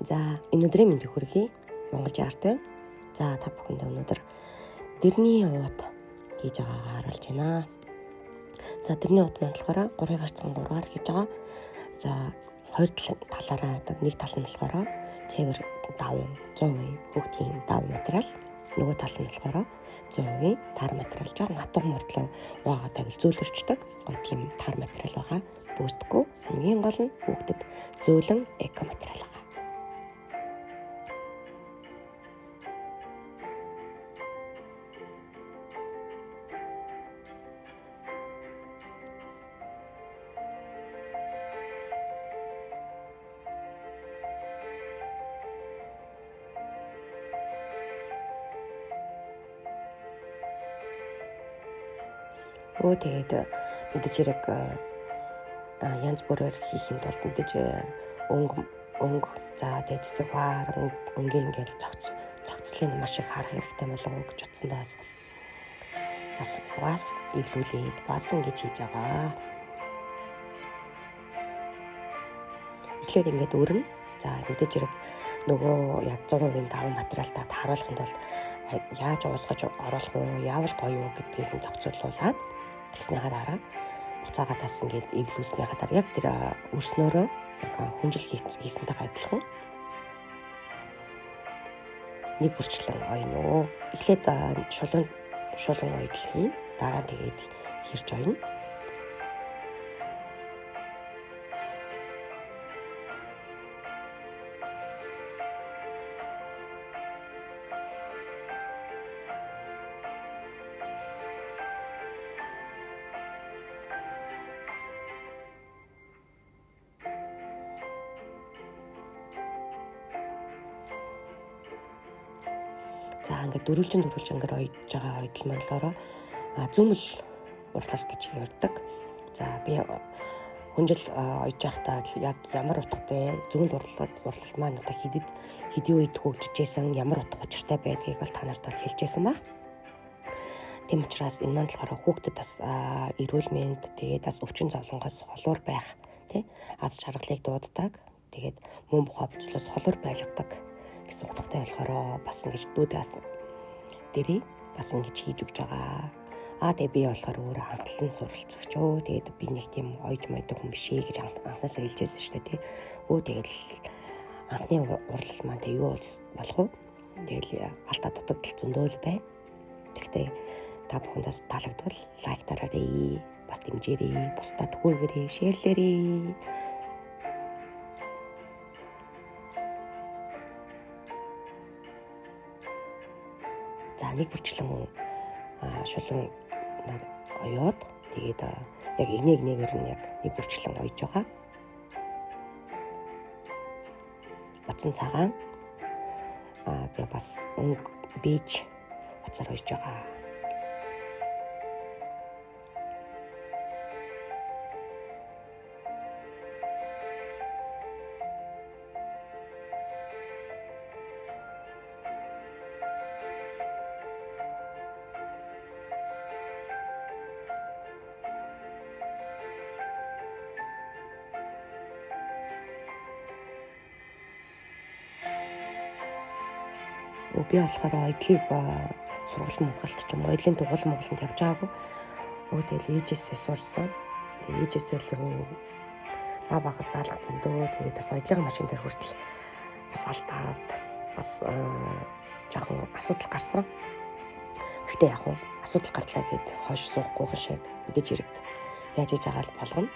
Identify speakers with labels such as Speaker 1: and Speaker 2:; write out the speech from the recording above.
Speaker 1: За энэ өдрийн мэндийг хүргэе. Монгол жарт байна. За та бүхэндээ өнөөдөр дэрний уут хийж байгаагаа харуулж байна. За дэрний уут маань болохоор 3-ыг харьцан 3-аар хийж байгаа. За хоёр талаараа нэг тал нь болохоор цэвэр давуу 100% хүүхдийн давуу материал, нөгөө тал нь болохоор 100% тар материал. Жоо хатуу мөртлөө угаа тавил зөөлөрчдөг. Гой тийм тар материал байгаа. Бөөсдөггүй. Хамгийн гол нь хүүхдэд зөөлөн эко материал байгаа. Тэгээд мэдээж хэрэг янз бүрээр хийхин тулд мэдээж өнгө за тэгээд цэцэг хаар өнгийн ингээл цогцлын маш их харах хэрэгтэй болов уу гэж утсандаа бас эвлүүлээд баасан гэж хийж байгаа. Эхлээд ингээд өрнө. За мэдээж хэрэг нөгөө яг 100% давуу материалтаа тааруулахын тулд яаж уусгаж оруулах уу, яавал гоё юу гэдгийг нь зохицуулаад тэгснийхаа дараа буцаагаадаас ингээд эвлүүлснийхаа дараа яг тэр өрснөөрөө яг хүнжил хийсэнтэйгээ адилхан нэг бүрчлэн ойно. Эхлээд шулуун ойдл хийн. Дараа тэгээд хэрж ойно. За ингээд дөрвөлжин ингээд ойж байгаа ойдл маань болохоор зүмэл урлал гэж ярьдаг. За би хүнжил ойж байхдаа яг ямар утгатай зүмэл урлал маань одоо хэдийн үед хөгжижсэн ямар утга учиртай байдгийг бол та нарт бол хэлжсэн баг. Тийм учраас энэ маань болохоор хүүхдэд бас эрүүл мэнд тэгээд бас өвчин зовлонгоос холуур байх тий аз жаргалыг дууддаг. Тэгээд мөн бухаа буцлаас холуур байлгадаг гэсэн утгатай болохоор бас ингэж дүүдээс дэрий бас ингэж хийж өгч байгаа. Тэгээ би болохоор өөрөө хамтлан суралцагч өө. Тэгээд би нэг тийм ойж майдаг хүн биш ээ гэж анхнаасаа хэлжсэн шүү дээ тий. Тэгэл анхны урлал маань тэг юу болох вэ? Тэгэл алдаа дутагдал зөндөөл байна. Гэхдээ та бүхэндээс таалагдвал лайк дараарай. Бас дэмжээрэй. Бусдаа түгээгээрэй, шеэрлээрэй. За нэг бүрчлэн шулуун нар оёод тэгээд яг игнээгээр нь яг нэг бүрчлэн ойж байгаа. Утсан цагаан би бас өнгө бэж уцаар ойж байгаа. Би болохоор ойдлыг сургалт мөргөлт ч юм уу ойдлын дугуйл Монголд явж байгаагүй. Тэгэл ээжээсээ сурсан. Тэгээ ээжээсээ л бага заалгад өндөө тэгээд бас ойдлын машин дээр хүртэл бас алдаад бас жоохон асуудал гарсан. Гэхдээ яг асуудал гарлаа гэд хойш суухгүй шиг мэдээж хэрэг яаж хийж байгаа л болгоно.